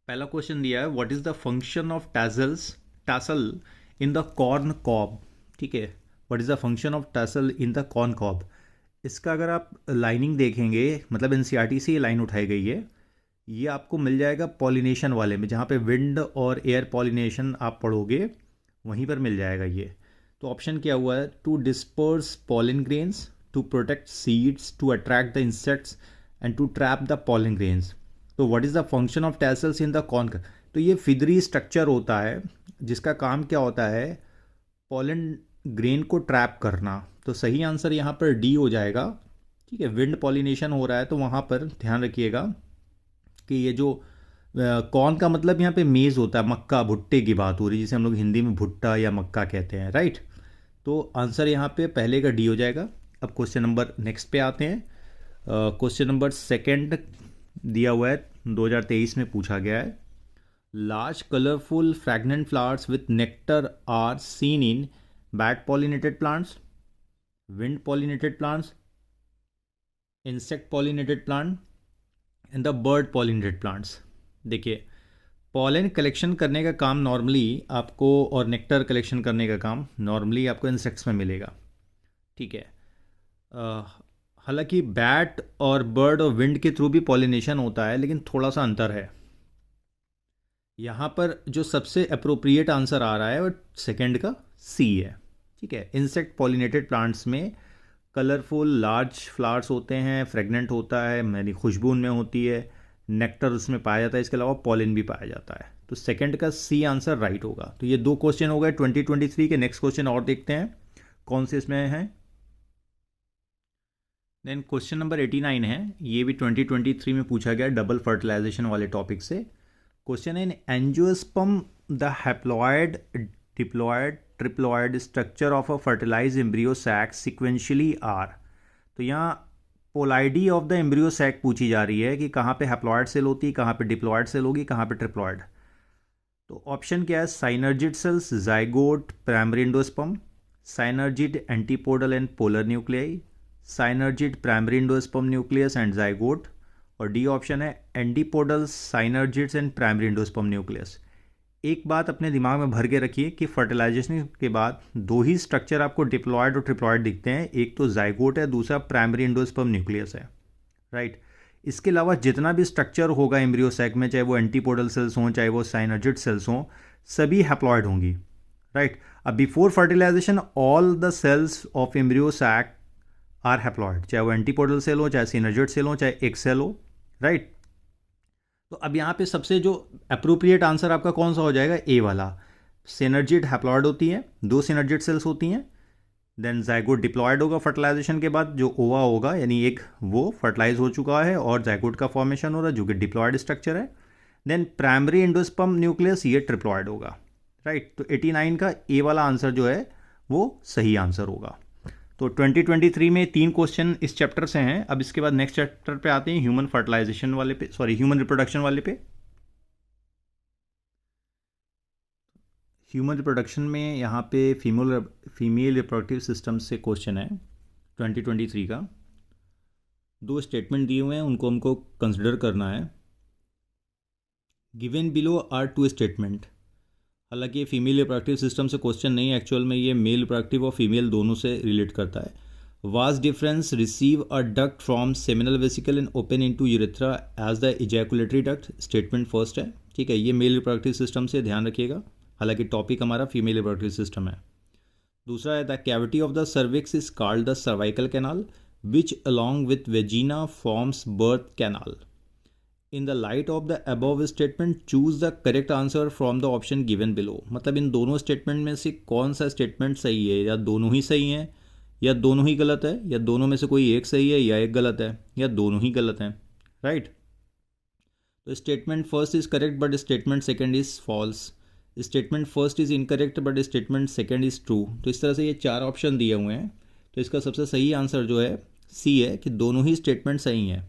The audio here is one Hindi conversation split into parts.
पहला क्वेश्चन दिया है, what is the function of tassel in the corn cob. ठीक है, what is the function of tassel in the corn cob. इसका अगर आप लाइनिंग देखेंगे, मतलब एनसीईआरटी से ये लाइन उठाई गई है, ये आपको मिल जाएगा पॉलिनेशन वाले में, जहाँ पे विंड और एयर पॉलिनेशन आप पढ़ोगे वहीं पर मिल जाएगा ये। तो ऑप्शन क्या हुआ है, to disperse pollen grains, to protect seeds, to attract the insects and to trap the pollen grains. तो what is the function of tassels in the corn. तो ये फिदरी स्ट्रक्चर होता है जिसका काम क्या होता है, पॉलन ग्रेन को ट्रैप करना। तो सही आंसर यहाँ पर डी हो जाएगा। ठीक है, विंड पॉलिनेशन हो रहा है तो वहाँ पर ध्यान रखिएगा कि ये जो कॉर्न का मतलब यहाँ पे मेज़ होता है, मक्का भुट्टे की बात हो रही है, जिसे हम लोग हिंदी में भुट्टा या मक्का कहते हैं, राइट। तो आंसर यहाँ पे पहले का डी हो जाएगा। अब क्वेश्चन नंबर नेक्स्ट पे आते हैं। क्वेश्चन नंबर सेकंड दिया हुआ है, 2023 में पूछा गया है। Large colourful fragrant flowers with nectar are seen in bat pollinated plants, wind pollinated plants, insect pollinated plant and the bird pollinated plants. देखिए, पॉलन कलेक्शन करने का काम नॉर्मली आपको, और नेक्टर कलेक्शन करने का काम नॉर्मली आपको इंसेक्ट्स में मिलेगा। ठीक है, हालांकि बैट और बर्ड और विंड के थ्रू भी पॉलिनेशन होता है, लेकिन थोड़ा सा अंतर है। यहाँ पर जो सबसे अप्रोप्रिएट आंसर आ रहा है वो सेकंड का सी है। ठीक है, इंसेक्ट पॉलिनेटेड प्लांट्स में कलरफुल लार्ज फ्लावर्स होते हैं, फ्रेगनेंट होता है, यानी खुशबू उनमें होती है, नेक्टर उसमें पाया जाता है, इसके अलावा पॉलिन भी पाया जाता है। तो सेकंड का सी आंसर राइट होगा। तो ये दो क्वेश्चन हो गए 2023 के। नेक्स्ट क्वेश्चन और देखते हैं कौन से इसमें हैं। देन क्वेश्चन नंबर 89 है, ये भी 2023 में पूछा गया, डबल फर्टिलाइजेशन वाले टॉपिक से क्वेश्चन है। In angiosperm the haploid diploid triploid structure of a fertilize embryo sac sequentially are. तो यहाँ ploidy of the embryo sac पूछी जा रही है कि कहाँ पे हैप्लॉयड सेल होती है, कहाँ पे डिप्लॉयड सेल होगी, कहाँ पे ट्रिप्लॉयड। तो ऑप्शन क्या है, synergid cells, zygote, primary endosperm, synergid antipodal and polar nuclei, synergid primary endosperm nucleus and zygote, और डी ऑप्शन है antipodals, synergids and primary endosperm nucleus. एक बात अपने दिमाग में भर के रखिए कि फर्टिलाइजेशन के बाद दो ही स्ट्रक्चर आपको डिप्लॉयड और ट्रिप्लॉयड दिखते हैं, एक तो जाइगोट है, दूसरा प्राइमरी एंडोस्पर्म न्यूक्लियस है, राइट। इसके अलावा जितना भी स्ट्रक्चर होगा एम्ब्रियो सैक में, चाहे वो एंटीपोडल सेल्स हों, चाहे वो साइनर्जिड सेल्स हों, सभी हैप्लॉयड होंगी, राइट। अब before fertilization all the cells of embryo sac are haploid, चाहे वो एंटीपोडल सेल हो, चाहे सिनर्जिड सेल हो, चाहे एक सेल हो, राइट। तो अब यहाँ पे सबसे जो अप्रोप्रिएट आंसर आपका कौन सा हो जाएगा, ए वाला। सिनर्जिड हैप्लॉयड होती है, दो सिनर्जिड सेल्स होती हैं। देन जाइगोट डिप्लॉयड होगा फर्टिलाइजेशन के बाद, जो ओवा होगा, यानी एक वो फर्टिलाइज हो चुका है और जाइगोट का फॉर्मेशन हो रहा है जो कि डिप्लॉयड स्ट्रक्चर है। देन प्राइमरी एंडोस्पर्म न्यूक्लियस, ये ट्रिप्लॉयड होगा, राइट। तो 89 का ए वाला आंसर जो है वो सही आंसर होगा। तो 2023 में 3 क्वेश्चन इस चैप्टर से हैं। अब इसके बाद नेक्स्ट चैप्टर पे आते हैं, ह्यूमन फर्टिलाइजेशन वाले पे, सॉरी ह्यूमन रिप्रोडक्शन वाले पे। ह्यूमन रिप्रोडक्शन में यहाँ पे फीमेल रिप्रोडक्टिव सिस्टम से क्वेश्चन है 2023 का। दो स्टेटमेंट दिए हुए हैं, उनको हमको कंसिडर करना है। Given below are two statement. हालांकि ये फीमेल रिप्रोडक्टिव सिस्टम से क्वेश्चन नहीं है, एक्चुअल में ये मेल रिप्रोडक्टिव और फीमेल दोनों से रिलेट करता है। Vas deferens receive a duct from seminal vesicle and open into urethra as the ejaculatory duct, statement first है। ठीक है, ये मेल रिप्रोडक्टिव सिस्टम से, ध्यान रखिएगा, हालांकि टॉपिक हमारा फीमेल रिप्रोडक्टिव सिस्टम है। दूसरा है, the cavity of the cervix is called the cervical canal which along with vagina forms birth canal. In the light of the above statement choose the correct answer from the option given below. मतलब इन दोनों स्टेटमेंट में से कौन सा स्टेटमेंट सही है, या दोनों ही सही हैं, या दोनों ही गलत है, या दोनों में से कोई एक सही है या एक गलत है, या दोनों ही गलत हैं, राइट। तो statement first is correct but statement second is false, statement first is incorrect but statement second is true. तो इस तरह से ये 4 ऑप्शन दिए हुए हैं। तो इसका सबसे सही आंसर जो है सी है, कि दोनों ही स्टेटमेंट सही हैं।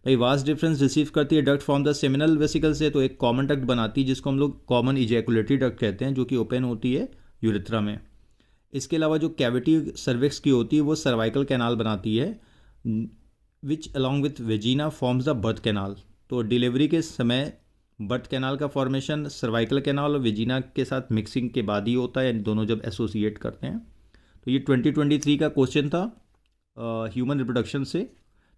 भाई, वास्ट डिफरेंस रिसीव करती है duct from the seminal vesicle से, तो एक कॉमन डक्ट बनाती है जिसको हम लोग कॉमन इजैकुलेटरी डक्ट कहते हैं, जो कि ओपन होती है यूरेथ्रा में। इसके अलावा जो कैविटी सर्विक्स की होती है वो सर्वाइकल कैनाल बनाती है, which along with vagina forms the birth canal. तो डिलीवरी के समय बर्थ कैनाल का फॉर्मेशन सर्वाइकल कैनाल और वेजिना के साथ मिक्सिंग के बाद ही होता है, यानी दोनों जब एसोसिएट करते हैं। तो ये 2023 का क्वेश्चन था ह्यूमन रिप्रोडक्शन से।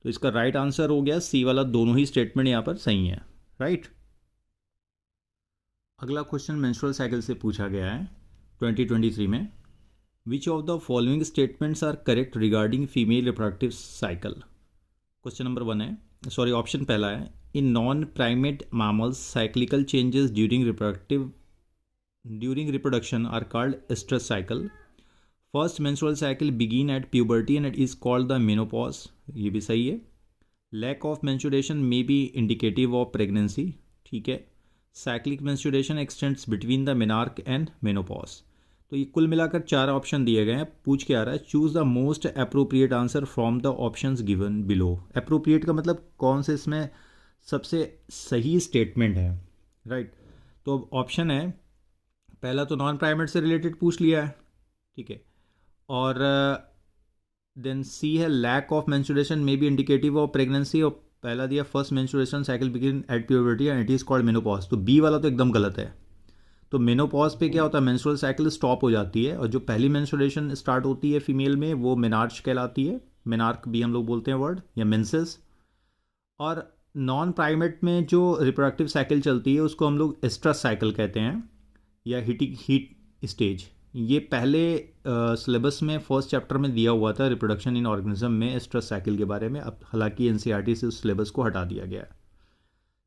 तो इसका राइट आंसर हो गया सी वाला, दोनों ही स्टेटमेंट यहाँ पर सही है, राइट। अगला क्वेश्चन मेंस्ट्रुअल साइकिल से पूछा गया है 2023 में। Which of the following statements are correct regarding female reproductive cycle. Question number 1 है, सॉरी ऑप्शन पहला है, in non primate mammals cyclical changes during reproduction are called estrous cycle. First menstrual cycle begin at puberty and it is called the menopause. ये भी सही है। Lack of menstruation may be indicative of pregnancy. ठीक है। Cyclic menstruation extends between the menarche and menopause. तो ये कुल मिलाकर 4 ऑप्शन दिए गए हैं। पूछ के आ रहा है choose the most appropriate answer from the options given below. Appropriate का मतलब कौन से इसमें सबसे सही स्टेटमेंट है, राइट। तो अब ऑप्शन है, पहला तो नॉन प्राइमेट से रिलेटेड पूछ लिया है, ठीक है। और देन सी है lack of menstruation may be indicative of pregnancy, और पहला दिया first menstruation cycle begin at puberty and it is called menopause. तो बी वाला तो एकदम गलत है। तो मेनोपॉज पे क्या होता है, मेंस्ट्रुअल साइकिल स्टॉप हो जाती है और जो पहली मेंस्ट्रुएशन स्टार्ट होती है फीमेल में वो मेनार्च कहलाती है। मेनार्क भी हम लोग बोलते हैं वर्ड, या मेंसेस। और नॉन प्राइमेट में जो रिप्रोडक्टिव साइकिल चलती है उसको हम लोग एस्ट्रस साइकिल कहते हैं, या हीट स्टेज। ये पहले सिलेबस में फर्स्ट चैप्टर में दिया हुआ था रिप्रोडक्शन इन ऑर्गेनिज्म में एस्ट्रस साइकिल के बारे में। अब हालांकि एनसीईआरटी से उस सिलेबस को हटा दिया गया है।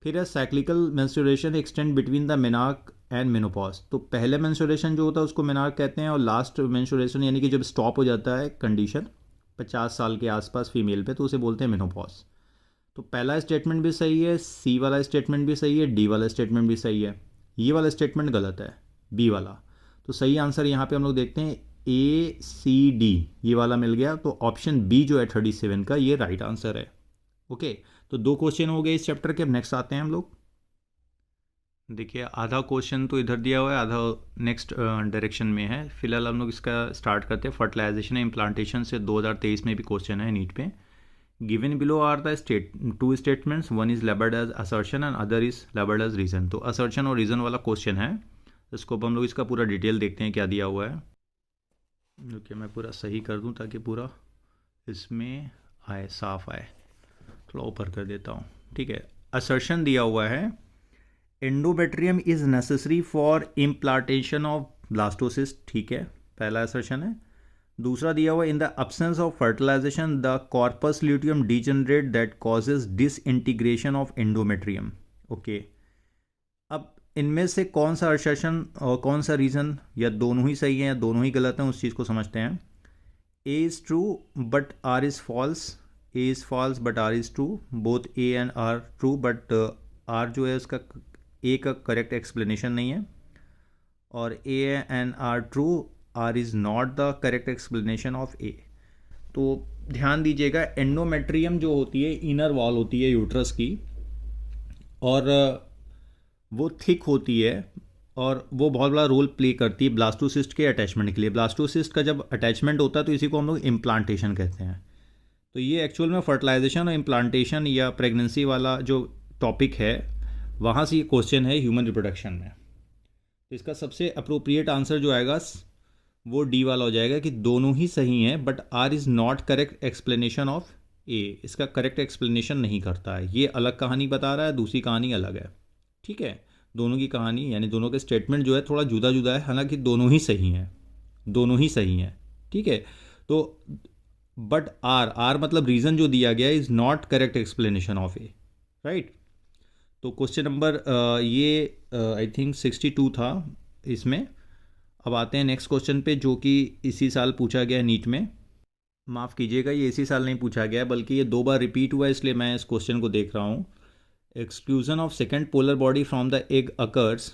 फिर है cyclical menstruation extend between the menarche and menopause. तो पहले मेंस्ट्रुएशन जो होता है उसको मेनार्क कहते हैं, और लास्ट मेंस्ट्रुएशन यानी कि जब स्टॉप हो जाता है कंडीशन 50 साल के आसपास फीमेल पे, तो उसे बोलते हैं मेनोपॉज। तो पहला स्टेटमेंट भी सही है, सी वाला स्टेटमेंट भी सही है, डी वाला स्टेटमेंट भी सही है। ये वाला स्टेटमेंट गलत है, बी वाला। तो सही आंसर यहाँ पे हम लोग देखते हैं ए सी डी, ये वाला मिल गया। तो ऑप्शन बी जो है 37 का, ये राइट आंसर है। ओके, तो 2 क्वेश्चन हो गए इस चैप्टर के। अब नेक्स्ट आते हैं हम लोग। देखिए आधा क्वेश्चन तो इधर दिया हुआ है, आधा नेक्स्ट डायरेक्शन में है। फिलहाल हम लोग इसका स्टार्ट करते हैं फर्टिलाइजेशन एंड इम्प्लांटेशन से। 2023 में भी क्वेश्चन है नीट पे। Given below are the two statements, one is labelled as assertion and other is labelled as reason. तो असर्शन और रीजन वाला क्वेश्चन है, इसको अब हम लोग इसका पूरा डिटेल देखते हैं क्या दिया हुआ है। ओके, मैं पूरा सही कर दूं ताकि पूरा इसमें आए, साफ आए। थोड़ा ऊपर कर देता हूँ, ठीक है। असर्शन दिया हुआ है, endometrium is necessary for implantation of blastocyst, ठीक है, पहला असर्शन है। दूसरा दिया हुआ, in the absence of fertilization the corpus luteum degenerate that causes disintegration of endometrium. Okay, अब इनमें से कौन सा असर्शन और कौन सा रीज़न, या दोनों ही सही हैं या दोनों ही गलत हैं, उस चीज़ को समझते हैं। A is true but R is false, A is false but R is true, both A and R true, but R जो है उसका ए का करेक्ट एक्सप्लेनेशन नहीं है, और A and R true, R is not the correct explanation of A. तो ध्यान दीजिएगा, एंडोमेट्रियम जो होती है इनर वॉल होती है यूट्रस की, और वो थिक होती है और वो बहुत बड़ा रोल प्ले करती है ब्लास्टोसिस्ट के अटैचमेंट के लिए। ब्लास्टोसिस्ट का जब अटैचमेंट होता है तो इसी को हम लोग इम्प्लांटेशन कहते हैं। तो ये एक्चुअल में फर्टिलाइजेशन और इम्प्लांटेशन या प्रेगनेंसी वाला जो टॉपिक है वहाँ से ये क्वेश्चन है ह्यूमन रिप्रोडक्शन में। तो इसका सबसे अप्रोप्रिएट आंसर जो आएगा वो डी वाला हो जाएगा कि दोनों ही सही हैं, but R is not correct explanation of A. इसका करेक्ट एक्सप्लेनेशन नहीं करता है, ये अलग कहानी बता रहा है, दूसरी कहानी अलग है, ठीक है। दोनों की कहानी यानी दोनों के स्टेटमेंट जो है थोड़ा जुदा जुदा है, हालांकि दोनों ही सही हैं, दोनों ही सही हैं, ठीक है। तो बट आर मतलब रीज़न जो दिया गया is not correct explanation of A, right. तो क्वेश्चन नंबर ये आई थिंक 62 था इसमें। अब आते हैं नेक्स्ट क्वेश्चन पे, जो कि इसी साल पूछा गया नीट में। माफ़ कीजिएगा, ये इसी साल नहीं पूछा गया बल्कि ये 2 बार रिपीट हुआ है, इसलिए मैं इस क्वेश्चन को देख रहा हूँ। Exclusion of second polar body from the egg occurs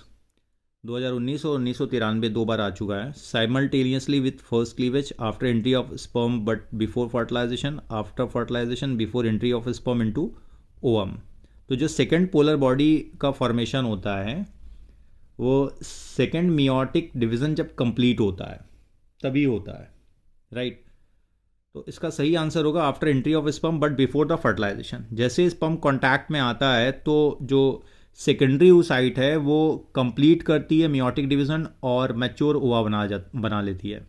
2019 और 1993 2 बार आ चुका है। Simultaneously with first cleavage after entry of sperm but before fertilization, after fertilization before entry of sperm into ovum. तो जो सेकेंड पोलर बॉडी का फॉर्मेशन होता है वो सेकेंड मियोटिक डिवीज़न जब कंप्लीट होता है तभी होता है, राइट। तो इसका सही आंसर होगा after entry of sperm but before the fertilization. जैसे स्पर्म कॉन्टैक्ट में आता है तो जो सेकेंडरी oocyte है वो कंप्लीट करती है मियोटिक डिवीज़न और मैच्योर ओवा बना लेती है।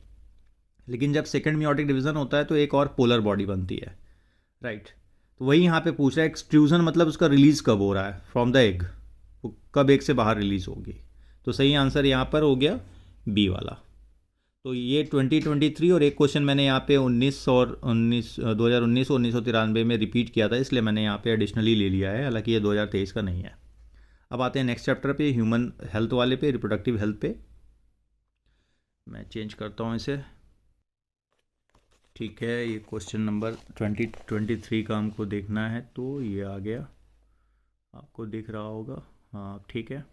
लेकिन जब सेकेंड मियोटिक डिवीज़न होता है तो एक और पोलर बॉडी बनती है, राइट। तो वही यहाँ पे पूछ रहा है एक्सट्रूजन मतलब उसका रिलीज़ कब हो रहा है फ्रॉम द एग, वो कब एग से बाहर रिलीज़ होगी। तो सही आंसर यहाँ पर हो गया बी वाला। तो ये 2023 और एक क्वेश्चन मैंने यहाँ पे 2019 और 1993 में रिपीट किया था, इसलिए मैंने यहाँ पे एडिशनली ले लिया है, हालांकि ये 2023 का नहीं है। अब आते हैं नेक्स्ट चैप्टर पे, ह्यूमन हेल्थ वाले पे, रिप्रोडक्टिव हेल्थ पे। मैं चेंज करता हूँ इसे, ठीक है। ये क्वेश्चन नंबर 2023 का हमको देखना है, तो ये आ गया, आपको दिख रहा होगा, हाँ ठीक है।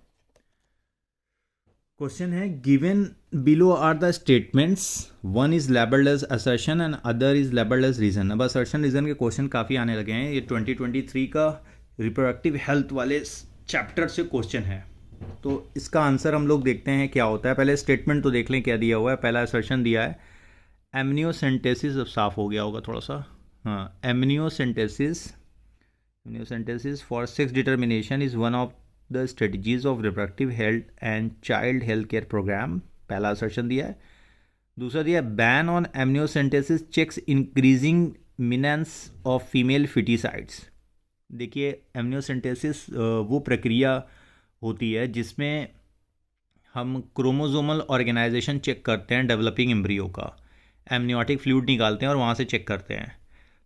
क्वेश्चन है given below are the statements, one is labelled as assertion and other is labelled as reason. अब असर्शन रीजन के क्वेश्चन काफ़ी आने लगे हैं, ये 2023 का रिप्रोडक्टिव हेल्थ वाले चैप्टर से क्वेश्चन है। तो इसका आंसर हम लोग देखते हैं क्या होता है। पहले स्टेटमेंट तो देख लें क्या दिया हुआ है। पहला असर्शन दिया है एमनियोसेंटेसिस, अब साफ हो गया होगा थोड़ा सा, हाँ। Amniocentesis for sex determination is one of the strategies of reproductive health and child health care programme, पहला असर्शन दिया है। दूसरा दिया ban on amniocentesis checks increasing menace of female foeticides. देखिए एमनियोसेंटेसिस वो प्रक्रिया होती है जिसमें हम क्रोमोसोमल ऑर्गेनाइजेशन चेक करते हैं डेवलपिंग एम्ब्रियो का, एमनियोटिक फ्लूइड निकालते हैं और वहाँ से चेक करते हैं।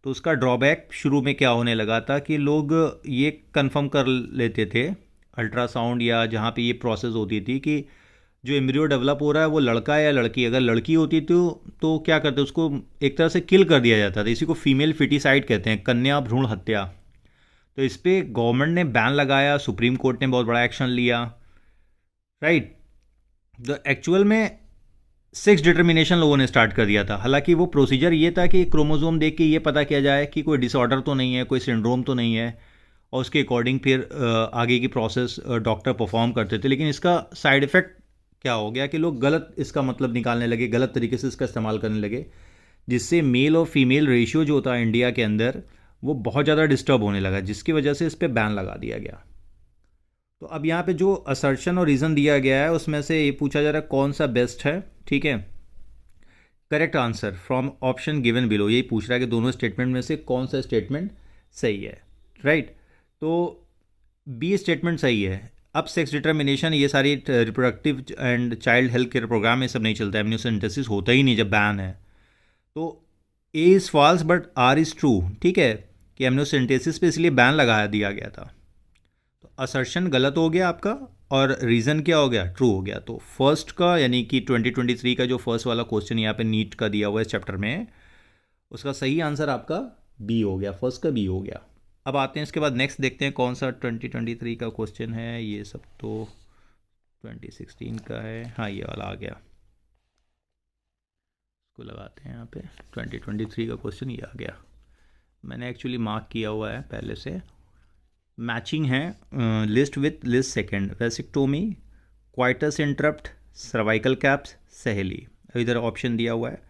तो उसका ड्रॉबैक शुरू में क्या होने लगा था कि लोग ये कंफर्म कर लेते थे अल्ट्रासाउंड या जहाँ पे ये प्रोसेस होती थी कि जो एम्ब्रियो डेवलप हो रहा है वो लड़का है या लड़की। अगर लड़की होती तो क्या करते, उसको एक तरह से किल कर दिया जाता था। इसी को फीमेल फिटिसाइड कहते हैं, कन्या भ्रूण हत्या। तो इस पर गवर्नमेंट ने बैन लगाया, सुप्रीम कोर्ट ने बहुत बड़ा एक्शन लिया, राइट। तो एक्चुअल में सेक्स डिटर्मिनेशन लोगों ने स्टार्ट कर दिया था। हालांकि वो प्रोसीजर ये था कि क्रोमोसोम देख के ये पता किया जाए कि कोई डिसऑर्डर तो नहीं है, कोई सिंड्रोम तो नहीं है, और उसके अकॉर्डिंग फिर आगे की प्रोसेस डॉक्टर परफॉर्म करते थे। लेकिन इसका साइड इफ़ेक्ट क्या हो गया कि लोग गलत इसका मतलब निकालने लगे, गलत तरीके से इसका इस्तेमाल करने लगे, जिससे मेल और फीमेल रेशियो जो होता है इंडिया के अंदर वो बहुत ज़्यादा डिस्टर्ब होने लगा, जिसकी वजह से इस पर बैन लगा दिया गया। तो अब यहाँ पे जो असर्शन और रीज़न दिया गया है उसमें से ये पूछा जा रहा है कौन सा बेस्ट है, ठीक है। Correct answer from option given below, यही पूछ रहा है कि दोनों स्टेटमेंट में से कौन सा स्टेटमेंट सही है, राइट। तो बी स्टेटमेंट सही है। अब सेक्स डिटर्मिनेशन ये सारी reproductive and child health care programme में सब नहीं चलता, एमनियोसेंटेसिस होता ही नहीं जब बैन है। तो A is false but R is true, ठीक है, कि एमनियोसेंटेसिस पे इसलिए बैन लगा दिया गया था। तो असर्शन गलत हो गया आपका और रीज़न क्या हो गया, ट्रू हो गया। तो फर्स्ट का यानी कि 2023 का जो फर्स्ट वाला क्वेश्चन यहाँ पे नीट का दिया हुआ है इस चैप्टर में, उसका सही आंसर आपका बी हो गया, फर्स्ट का बी हो गया। अब आते हैं इसके बाद नेक्स्ट देखते हैं कौन सा 2023 का क्वेश्चन है। ये सब तो 2016 का है, हाँ ये वाला आ गया, इसको लगाते हैं यहाँ पे। 2023 का क्वेश्चन ये आ गया, मैंने एक्चुअली मार्क किया हुआ है पहले से। मैचिंग है list with list second, vasectomy, coitus interrupt, cervical caps, Saheli. इधर ऑप्शन दिया हुआ है।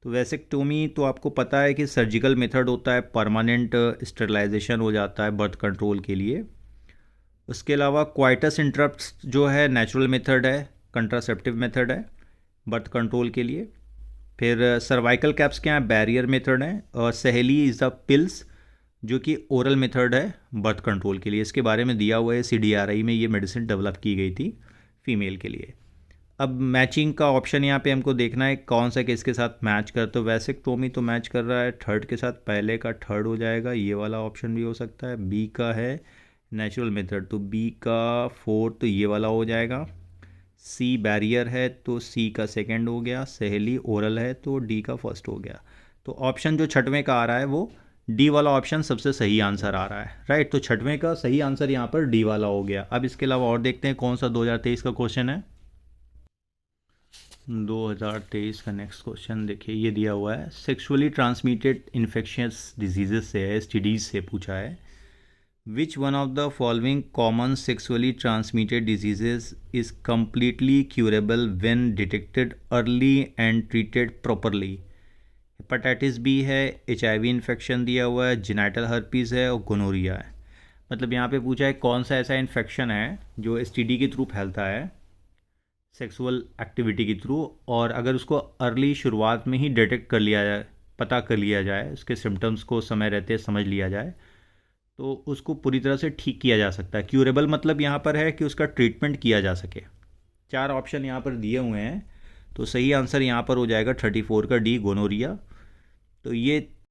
तो वेसिक्टोमी तो आपको पता है कि सर्जिकल मेथड होता है, परमानेंट स्टरलाइजेशन हो जाता है बर्थ कंट्रोल के लिए। उसके अलावा क्वाइटस इंटरप्ट जो है नेचुरल मेथड है, कंट्रासेप्टिव मेथड है बर्थ कंट्रोल के लिए। फिर सर्वाइकल कैप्स क्या है, बैरियर मेथड है। और सहेली इज़ द पिल्स जो कि ओरल मेथड है बर्थ कंट्रोल के लिए। इसके बारे में दिया हुआ है CDRI में, ये मेडिसिन डेवलप की गई थी फीमेल के लिए। अब मैचिंग का ऑप्शन यहाँ पे हमको देखना है कौन सा किसके साथ मैच कर। तो वेसिक्टोमी तो मैच कर रहा है थर्ड के साथ, पहले का थर्ड हो जाएगा, ये वाला ऑप्शन भी हो सकता है। बी का है नेचुरल मेथड, तो बी का फोर्थ तो ये वाला हो जाएगा। सी बैरियर है तो सी का सेकेंड हो गया। सहेली ओरल है तो डी का फर्स्ट हो गया। तो ऑप्शन जो छठवें का आ रहा है वो डी वाला ऑप्शन सबसे सही आंसर आ रहा है, राइट। तो छठवें का सही आंसर यहाँ पर डी वाला हो गया। अब इसके अलावा और देखते हैं कौन सा 2023 का क्वेश्चन है। 2023 का नेक्स्ट क्वेश्चन देखिए, ये दिया हुआ है सेक्सुअली ट्रांसमिटेड इन्फेक्शियस डिजीजेस से है, STDs से पूछा है। Which one of the following common sexually transmitted diseases is completely curable when detected early and treated properly. Hepatitis B है, HIV इन्फेक्शन दिया हुआ है, जेनाइटल हर्पीज़ है और गोनोरिया है। मतलब यहाँ पे पूछा है कौन सा ऐसा इन्फेक्शन है जो एसटीडी के थ्रू फैलता है, सेक्सुअल एक्टिविटी के थ्रू, और अगर उसको अर्ली शुरुआत में ही डिटेक्ट कर लिया जाए, पता कर लिया जाए, उसके सिम्टम्स को समय रहते समझ लिया जाए, तो उसको पूरी तरह से ठीक किया जा सकता है। क्यूरेबल मतलब यहाँ पर है कि उसका ट्रीटमेंट किया जा सके। 4 ऑप्शन यहाँ पर दिए हुए हैं, तो सही आंसर यहाँ पर हो जाएगा 34 का डी, गोनोरिया। तो ये